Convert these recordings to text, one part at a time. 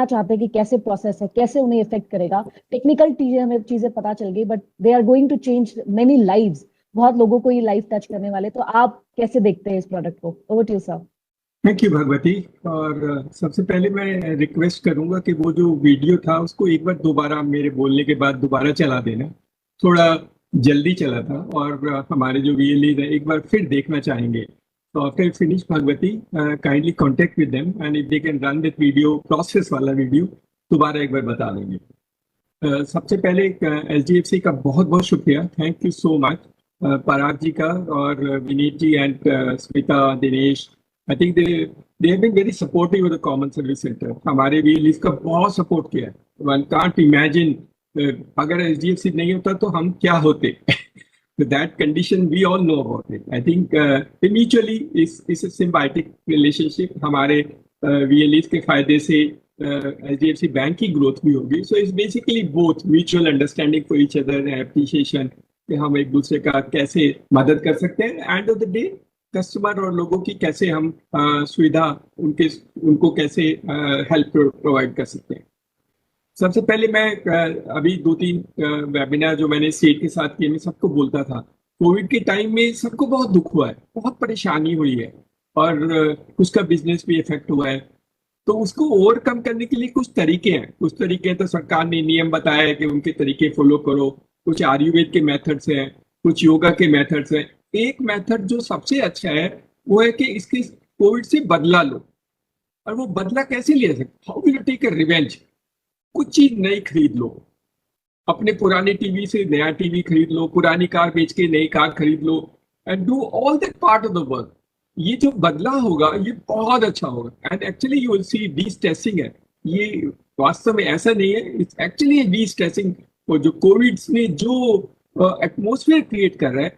चाहते हैं कि कैसे प्रोसेस है, कैसे उन्हें इफेक्ट करेगा। टेक्निकल चीजें हमें चीजें पता चल गई, but they are going to change many lives. बहुत लोगों को ये लाइफ टच करने वाले। तो आप कैसे देखते हैं इस प्रोडक्ट को? Over to you sir. Thank you Bhagwati. और सबसे पहले मैं रिक्वेस्ट करूंगा कि वो जो वीडियो था उसको एक बार दोबारा मेरे बोलने के बाद दोबारा चला देना। थोड़ा जल्दी चला था और हमारे जो वीएलई है एक बार फिर देखना चाहेंगे। तो after finish Bhagwati, kindly contact with them and if they can run that video, process वाला वीडियो दोबारा एक बार बता देंगे। सबसे पहले एचडीएफसी का बहुत बहुत शुक्रिया, thank you so much Parag ji का और Vineet ji and Smita, Dinesh. I think they have been very supportive with the common service centre. हमारे भी इसका बहुत सपोर्ट किया है। वन कांट इमेजिन अगर एचडीएफसी नहीं होता तो हम क्या होते। That condition we all know about it. I think mutually इस सिम्बायोटिक रिलेशनशिप हमारे वीएलईज के फायदे से एचडीएफसी बैंक की ग्रोथ भी होगी। So it's basically both mutual understanding for each other, appreciation कि हम एक दूसरे का कैसे मदद कर सकते हैं, end of the day customer और लोगों की कैसे हम सुविधा उनको कैसे हेल्प प्रोवाइड कर सकते हैं। सबसे पहले मैं अभी 2-3 वेबिनार जो मैंने सेट के साथ किए, मैं सबको बोलता था कोविड के टाइम में सबको बहुत दुख हुआ है, बहुत परेशानी हुई है और कुछ का बिजनेस भी इफेक्ट हुआ है। तो उसको ओवरकम करने के लिए कुछ तरीके हैं। कुछ तरीके हैं तो सरकार ने नियम बताया है कि उनके तरीके फॉलो करो। कुछ आयुर्वेद के मेथड्स हैं, कुछ योगा के मेथड्स हैं। एक मेथड जो सबसे अच्छा है वो है कि इसके कोविड से बदला लो। और वो बदला कैसे लिया सकते? How will you take a revenge? कुछ चीज नई खरीद लो, अपने पुराने टीवी से नया टीवी खरीद लो, पुरानी कार बेच के नई कार खरीद लो, and do all that part of the work. ये जो बदला होगा ये बहुत अच्छा होगा। And actually you will see destressing है ये। वास्तव में ऐसा नहीं है, इट्स एक्चुअली डी स्ट्रेसिंग। जो कोविड ने जो एटमोसफियर क्रिएट कर रहा है,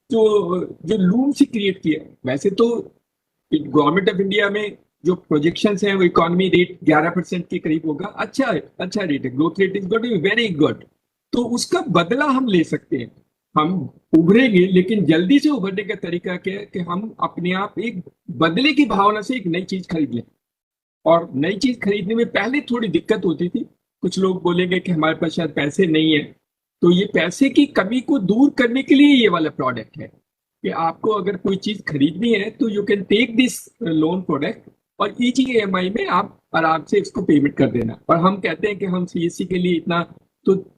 जो जो लूम से क्रिएट किया है। वैसे तो गवर्नमेंट ऑफ इंडिया में जो प्रोजेक्शंस है वो इकोनॉमी रेट 11% के करीब होगा। अच्छा है, अच्छा रेट है, growth rate is going to be very good. तो उसका बदला हम ले सकते हैं। हम उभरेंगे, लेकिन जल्दी से उभरने का तरीका क्या है कि हम अपने आप एक बदले की भावना से एक नई चीज खरीद लें। और नई चीज खरीदने में पहले थोड़ी दिक्कत होती थी। कुछ लोग बोलेंगे कि हमारे पास शायद पैसे नहीं है। तो ये पैसे की कमी को दूर करने के लिए ये वाला प्रोडक्ट है कि आपको अगर कोई चीज खरीदनी है तो you can take this loan product और ईजीएमआई में आप आराम से इसको पेमेंट कर देना। और हम कहते हैं कि हम सीएससी के लिए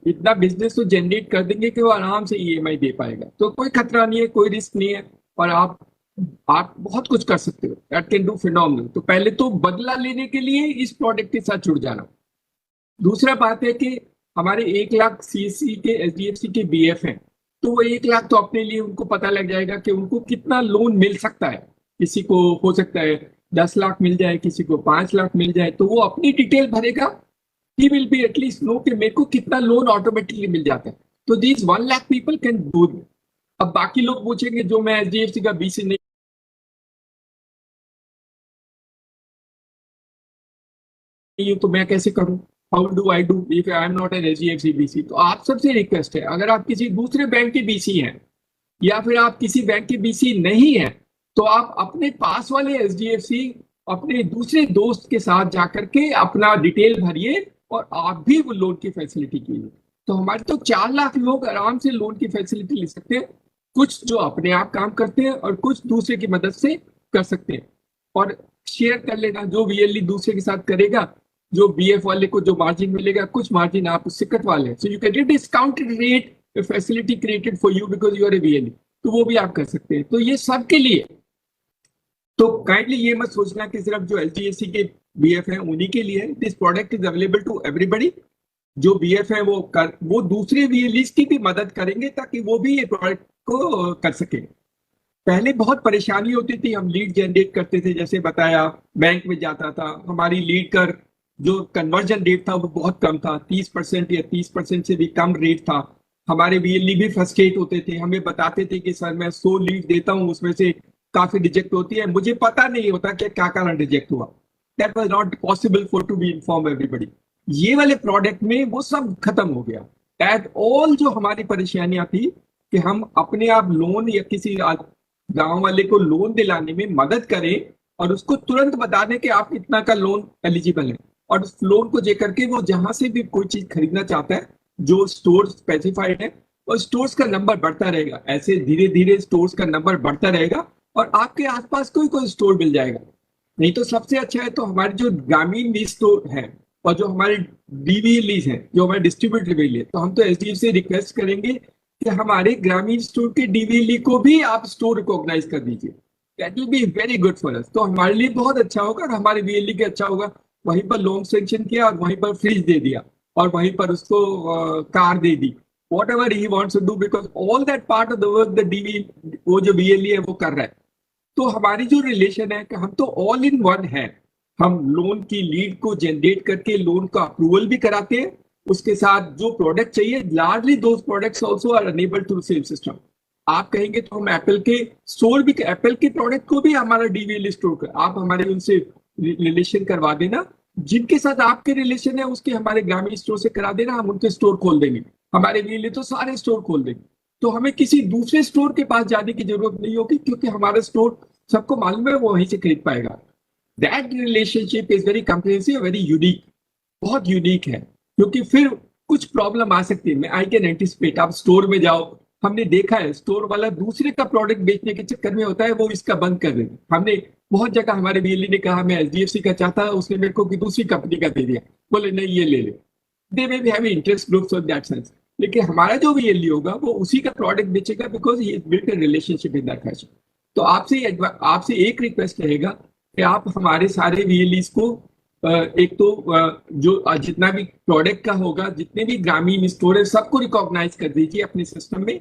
इतना बिजनेस तो जनरेट कर देंगे कि वो आराम से ईएमआई दे पाएगा। तो कोई खतरा नहीं है, कोई रिस्क नहीं है, और आप बहुत कुछ कर सकते हो। That can do phenomenal. तो पहले तो बदला लेने के लिए इस प्रोडक्ट के साथ जुड़ जाना। दूसरा बात है कि हमारे 1 लाख सीएससी के एचडीएफसी के बीएफ हैं। तो वो 1 लाख तो अपने लिए उनको पता लग जाएगा कि उनको कितना लोन मिल सकता है। किसी को हो सकता है 10 लाख मिल जाए, किसी को 5 लाख मिल जाए। तो वो अपनी डिटेल भरेगा, he will be at least know कि मेरे को कितना लोन ऑटोमेटिकली मिल जाता है। तो these 1 lakh people can do. अब बाकी लोग पूछेंगे जो मैं एचडीएफसी का बीसी नहीं हूं तो मैं कैसे करूं? How do I do if I am not an HDFC BC? तो आप सबसे रिक्वेस्ट है, अगर आप किसी दूसरे बैंक के बीसी हैं या फिर आप किसी बैंक के बीसी नहीं है, तो आप अपने पास वाले एचडीएफसी अपने दूसरे दोस्त के साथ जाकर के अपना डिटेल भरिए और आप भी वो लोन की फैसिलिटी कीजिए। तो हमारे तो 4 लाख लोग आराम से लोन की फैसिलिटी ले सकते हैं। कुछ जो अपने आप काम करते हैं और कुछ दूसरे की मदद से कर सकते हैं। और शेयर कर लेना, जो वीएलई दूसरे के साथ करेगा, जो बीएफ वाले को जो मार्जिन मिलेगा, कुछ मार्जिन आप उससे कटवा लें। So you can get discounted rate facility created for you because you are a VLE. तो वो भी आप कर सकते हैं। तो ये सबके लिए। तो काइंडली ये मत सोचना कि सिर्फ जो एलजीएससी के बीएफ हैं उन्हीं के लिए है। This product is available to everybody. जो बीएफ है वो दूसरे वीएलईज की भी मदद करेंगे ताकि वो भी ये प्रोडक्ट को कर सके। पहले बहुत परेशानी होती थी, हम लीड जनरेट करते थे, जैसे बताया बैंक में जाता था, हमारी लीड कर जो कन्वर्जन रेट था वो बहुत कम था, 30% या 30% से भी कम रेट था। हमारे वीएलई भी फ्रस्ट्रेट होते थे, हमें बताते थे कि सर मैं 100 लीड देता हूँ, उसमें से काफी रिजेक्ट होती है, मुझे पता नहीं होता कि क्या कारण रिजेक्ट हुआ। That was not possible for to be inform everybody. ये वाले प्रोडक्ट में वो सब खत्म हो गया। दैट ऑल जो हमारी परेशानियां थी कि हम अपने आप लोन या किसी गांव वाले को लोन दिलाने में मदद करें और उसको तुरंत बता दें कि आप इतना का लोन एलिजिबल है, और उस लोन को लेकर के वो जहां से भी कोई चीज खरीदना चाहता है, जो स्टोर स्पेसिफाइड है, और स्टोर्स का नंबर बढ़ता रहेगा, ऐसे धीरे धीरे स्टोर्स का नंबर बढ़ता रहेगा और आपके आसपास कोई कोई स्टोर मिल जाएगा। नहीं तो सबसे अच्छा है तो हमारे जो ग्रामीण लीज स्टोर है और जो हमारे डीवीए लीज है, जो हमारे डिस्ट्रीब्यूटर लीज है, तो हम तो एसडीएफ से रिक्वेस्ट करेंगे कि हमारे ग्रामीण स्टोर के डीवीए लीज को भी आप स्टोर रिकॉग्नाइज कर दीजिए। That will be very good for us. तो हमारे लिए बहुत अच्छा होगा और हमारे वीएलई के अच्छा होगा। वहीं पर लोन सेंक्शन किया और वहीं पर फ्रिज दे दिया और वहीं पर उसको कार दे दी, whatever he wants to do, because all that part of the work the DV, वो जो वीएलई है वो कर रहा है। तो हमारी जो रिलेशन है कि हम तो ऑल इन वन है, हम लोन की लीड को जनरेट करके लोन का अप्रूवल भी कराते हैं, उसके साथ जो प्रोडक्ट चाहिए, largely those products also are enable to same system. आप कहेंगे तो हम एप्पल के स्टोर भी, एप्पल के प्रोडक्ट को भी हमारा डीवीएल स्टोर कर, आप हमारे उनसे रिलेशन करवा देना, जिनके साथ आपके रिलेशन है उसके हमारे ग्रामीण स्टोर से करा देना, हम उनके स्टोर खोल देंगे। हमारे वीएलई तो सारे स्टोर खोल देंगे, तो हमें किसी दूसरे स्टोर के पास जाने की जरूरत नहीं होगी, क्योंकि हमारा स्टोर सबको मालूम है, वो वहीं से खरीद पाएगा। That relationship is very comprehensive, very unique, बहुत यूनिक है। क्योंकि फिर कुछ प्रॉब्लम आ सकती है, आई कैन एंटिसिपेट। आप स्टोर में जाओ, हमने देखा है स्टोर वाला दूसरे का प्रोडक्ट बेचने के चक्कर में होता है वो इसका बंद कर देगा। हमने बहुत जगह, हमारे वीएलई ने कहा मैं एचडीएफसी का चाहता, उसने मेरे को दूसरी कंपनी का दे दिया, बोले नहीं ये ले ले। They may be having interest groups of that sense, लेकिन हमारा जो वीएलई होगा वो उसी का प्रोडक्ट बेचेगा, because he built a relationship in that fashion. तो आपसे एक रिक्वेस्ट रहेगा कि आप हमारे सारे वीएलईज को एक तो जो जितना भी प्रोडक्ट का होगा, जितने भी ग्रामीण स्टोर है, सबको रिकॉग्नाइज कर दीजिए अपने सिस्टम में।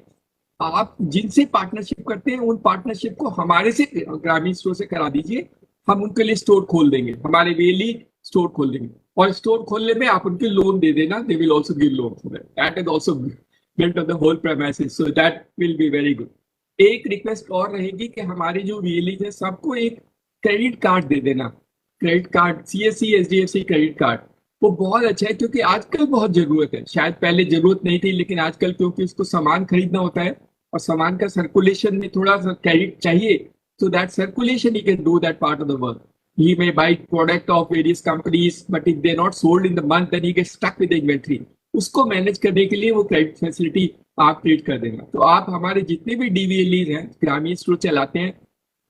आप जिनसे पार्टनरशिप करते हैं उन पार्टनरशिप को हमारे से ग्रामीण स्टोर से करा दीजिए, हम उनके लिए स्टोर खोल देंगे, हमारे वीएलई स्टोर खोल देंगे, और स्टोर खोलने में आप उनके लोन दे देना, they will also give loan for that is also built on the whole premises, so that will be very good. एक रिक्वेस्ट और रहेगी कि हमारी जो वीएलई है सबको एक क्रेडिट कार्ड दे देना, credit card, CSC HDFC credit card, वो बहुत अच्छा है, क्योंकि आजकल बहुत जरूरत है। शायद पहले जरूरत नहीं थी, लेकिन आजकल क्योंकि उसको सामान खरीदना होता है और सामान का सर्कुलेशन में थोड़ा सा क्रेडिट चाहिए, so that circulation he can do that part of the work. He may buy product of various companies, but if they're not sold in the month, then he gets stuck with the inventory. उसको manage करने के लिए वो credit facility आप create कर देना। तो आप हमारे जितने भी डीवीएलईज हैं, ग्रामीण स्टोर चलाते हैं,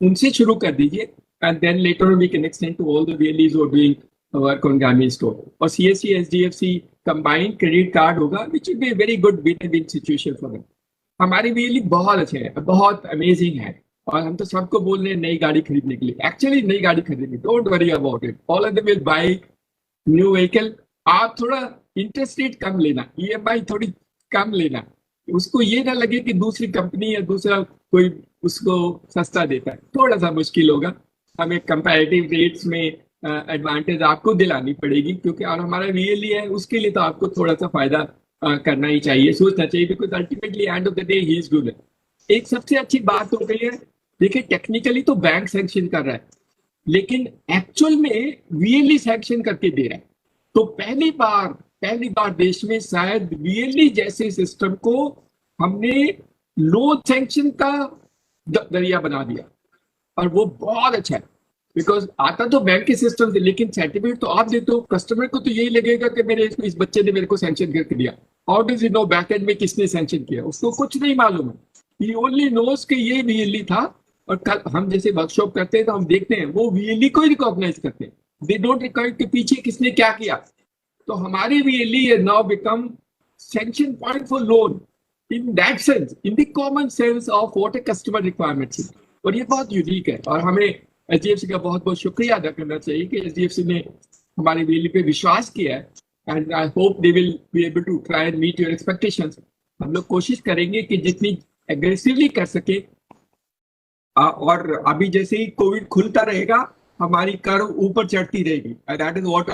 उनसे शुरू कर दीजिए, and then later on we can extend to all the VLEs who are doing work on ग्रामीण स्टोर। और CSC HDFC combined credit card होगा, which will be a very good win-win situation for them। हमारे VLE बहुत अच्छे हैं, बहुत amazing है, और हम तो सबको बोल रहे हैं नई गाड़ी खरीदने के लिए। एक्चुअली नई गाड़ी खरीदेंगे, don't worry about it, all of them will buy new vehicle. आप थोड़ा इंटरेस्ट रेट कम लेना, ईएमआई थोड़ी कम लेना, उसको ये ना लगे कि दूसरी कंपनी या दूसरा कोई उसको सस्ता देता है, थोड़ा सा मुश्किल होगा। हमें कंपैरेटिव रेट्स में एडवांटेज आपको दिलानी पड़ेगी, क्योंकि और हमारा VLE है, उसके लिए तो आपको थोड़ा सा फायदा करना ही चाहिए, सोचना चाहिए, because ultimately end of the day he is good. एक सबसे अच्छी बात हो गई है, देखिए टेक्निकली तो बैंक सैंक्शन कर रहा है, लेकिन एक्चुअल में VLE सैंक्शन करके दे रहा है। तो पहली बार देश में शायद VLE जैसे सिस्टम को हमने लोन सैंक्शन का जरिया बना दिया, और वो बहुत अच्छा है, बिकॉज आता तो बैंक के सिस्टम से, लेकिन सर्टिफिकेट तो आप देते हो, कस्टमर को तो यही लगेगा कि मेरे इस बच्चे ने मेरे को सैंक्शन करके दिया। How does you know back and में किसने सैंक्शन किया? उसको कुछ नहीं मालूम है, ही ओनली नोस कि ये VLE था। और कल हम जैसे वर्कशॉप करते हैं तो हम देखते हैं वो VLE को ही रिकॉग्नाइज करते हैं, दे डोंट रिकॉर्ड के पीछे किसने क्या किया। तो हमारी VLE has now become sanction point for loan in that sense, in the common sense of what a customer requirement is। और ये बहुत यूनिक है, और हमें HDFC का बहुत बहुत शुक्रिया अदा करना चाहिए कि HDFC ने हमारी VLE पे विश्वास किया है, and I hope they will be able to try and meet your expectations. हम लोग कोशिश करेंगे कि जितनी एग्रेसिवली कर सके, और अभी जैसे ही कोविड खुलता रहेगा हमारी कर्व ऊपर चढ़ती रहेगी, that is what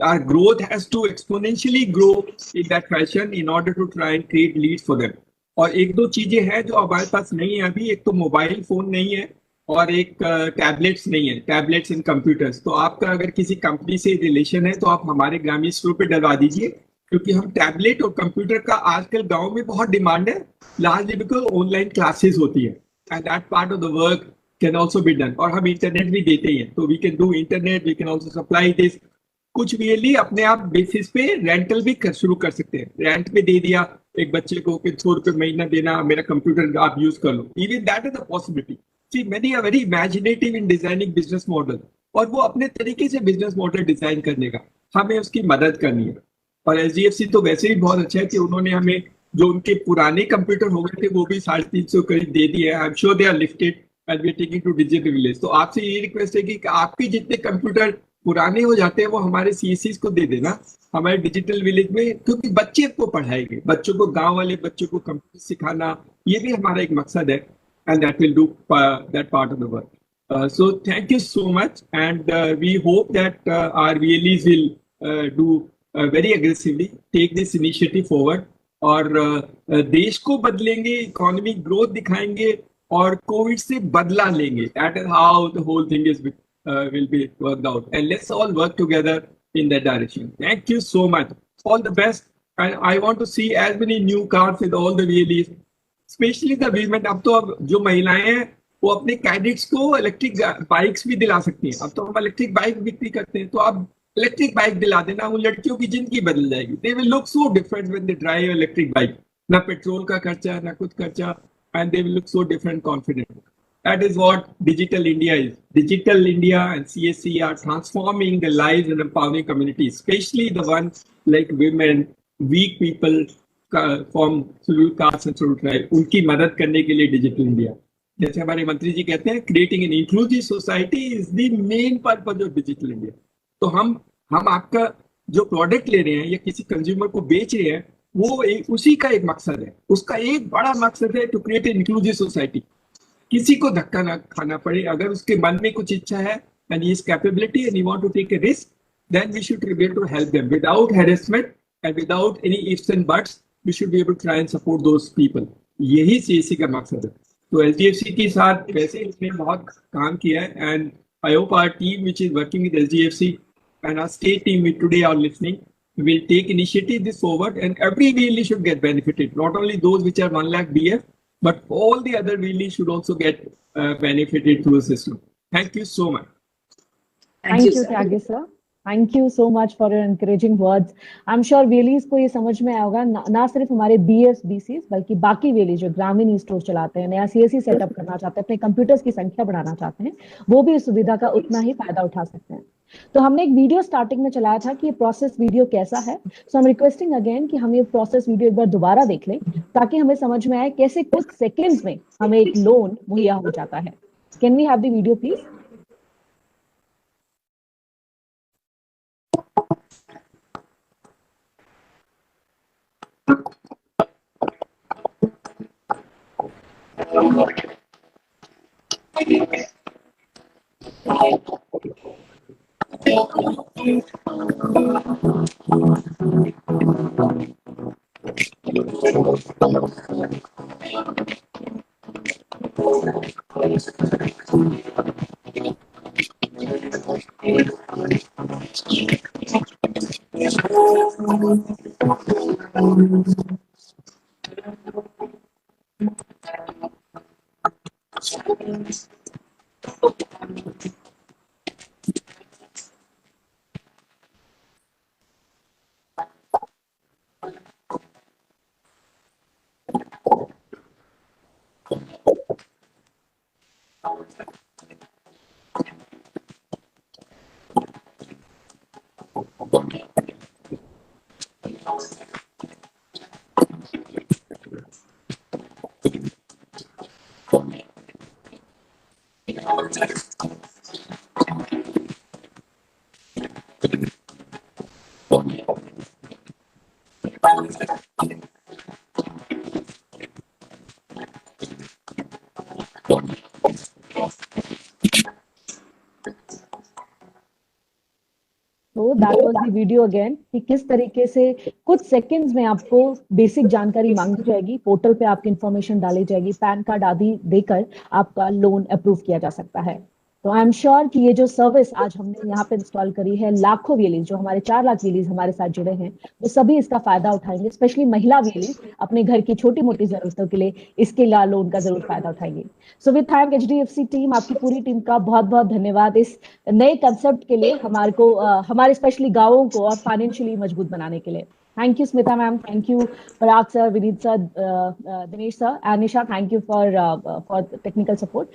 our growth has to exponentially grow in that fashion in order to try and create leads for them। और एक दो चीजें हैं जो हमारे पास नहीं है अभी, एक तो मोबाइल फोन नहीं है और एक टैबलेट्स नहीं है, टैबलेट्स एंड कंप्यूटर्स। तो आपका अगर किसी कंपनी से रिलेशन है तो आप हमारे ग्रामीण स्टोर पे डलवा दीजिए, क्योंकि हम टैबलेट और कंप्यूटर का आजकल गाँव में बहुत डिमांड है, लार्जली बिकॉज ऑनलाइन क्लासेस होती है, and that part of the work can also be done. और हम इंटरनेट भी देते हैं, तो we can do internet, we can also supply this. कुछ रियली अपने आप बेसिस पे रेंटल भी शुरू कर सकते हैं। रेंट पे दे दिया एक बच्चे को कि 100 रुपये महीना देना, मेरा कंप्यूटर आप यूज कर लो। Even that is a possibility. See many are very imaginative in designing business model, और वो अपने तरीके से बिजनेस मॉडल डिजाइन करने का, हमें उसकी मदद करनी है। और एचडीएफसी तो वैसे ही बहुत अच्छा है कि उन्होंने हमें जो उनके पुराने कंप्यूटर हो गए थे वो भी 350 करीब दे दिए हैं। I am sure they are lifted and we are taking to digital village. तो आपसे ये रिक्वेस्ट है कि आपके जितने कंप्यूटर पुराने हो जाते हैं वो हमारे सीएससी को दे देना हमारे डिजिटल विलेज में, क्योंकि बच्चे को पढ़ाएंगे, बच्चों को, गांव वाले बच्चों को कंप्यूटर सिखाना, ये भी हमारा एक मकसद है। And that will do that part of the work. So thank you so much, and we hope that our VLEs will do very aggressively take this initiative forward, और देश को बदलेंगे, इकोनॉमिक ग्रोथ दिखाएंगे और कोविड से बदला लेंगे। That is how the whole thing is will be worked out, and let's all work together in that direction. Thank you so much. All the best, and I want to see as many new cars with all the VLEs, especially the women। अब तो अब जो महिलाएं हैं वो अपने cadets को electric bikes भी दिला सकती हैं। अब तो हम इलेक्ट्रिक बाइक बिक्री करते हैं, तो आप इलेक्ट्रिक बाइक दिला देना, वो लड़कियों की जिंदगी बदल जाएगी। They will look so different when they drive electric bike. ना पेट्रोल का खर्चा, ना कुछ खर्चा, and they will look so different, confident. That is what Digital India is. Digital India and CSC are transforming the lives and empowering communities, especially the ones like women, weak people from scheduled castes and scheduled tribes. उनकी मदद करने के लिए digital India, जैसे हमारे मंत्री जी कहते हैं, creating an inclusive society is the main purpose of digital India. तो हम आपका जो प्रोडक्ट ले रहे हैं या किसी कंज्यूमर को बेच रहे हैं, वो उसी का एक मकसद है। उसका एक बड़ा मकसद है to create an inclusive society. किसी को धक्का ना खाना पड़े। अगर उसके मन में कुछ इच्छा है and he is capability and he want to take a risk, then we should be able to help them without harassment and without any ifs and buts. We should be able to try and support those people. यही CSC का मकसद है। तो HDFC के साथ वैसे इसने बहुत काम किया है, and I hope our team which is working with SDFC and our state team which today are listening will take initiative this forward, and every VLE should get benefited, not only those which are 1 lakh BF, but all the other VLEs should also get benefited through the system. Thank you so much. Thank you, Tyagi sir. Thank you so much for your encouraging words. I'm sure VLEs को ये समझ में आएगा, ना सिर्फ हमारे BS, BCs, बल्कि बाकी VLEs जो ग्रामीण स्टोर चलाते हैं, नया CSC सेटअप करना चाहते हैं, अपने कंप्यूटर्स की संख्या बढ़ाना चाहते हैं, वो भी इस सुविधा का उतना ही फायदा उठा सकते हैं। तो हमने एक वीडियो स्टार्टिंग में चलाया था कि ये प्रोसेस वीडियो कैसा है। सो आई एम रिक्वेस्टिंग अगेन कि हम ये प्रोसेस वीडियो एक बार दोबारा देख लें, ताकि हमें समझ में आए कैसे कुछ सेकेंड्स में हमें एक लोन मुहैया हो जाता है। Can we have the video please? तो that was the video again, कि किस तरीके से कुछ सेकंड्स में आपको बेसिक जानकारी मांगी जाएगी, पोर्टल पे आपकी इंफॉर्मेशन डाली जाएगी, पैन कार्ड आदि देकर आपका लोन अप्रूव किया जा सकता है। तो आई एम श्योर कि ये जो सर्विस आज हमने यहाँ पे इंस्टॉल करी है, लाखों वेलीज, जो हमारे 4 लाख वेलीज हमारे साथ जुड़े हैं, वो सभी इसका फायदा उठाएंगे। स्पेशली महिला वेलीज अपने घर की छोटी मोटी जरूरतों के लिए इसके लोन का जरूर फायदा उठाएंगे। So we thank HDFC team, आपकी पूरी टीम का बहुत बहुत धन्यवाद इस नए कंसेप्ट के लिए, हमारे को हमारे स्पेशली गाँवों को और फाइनेंशियली मजबूत बनाने के लिए। Thank you, Smita ma'am. Thank you, Parag sir, Vineet sir, Dinesh sir, and Nisha. Thank you for technical support.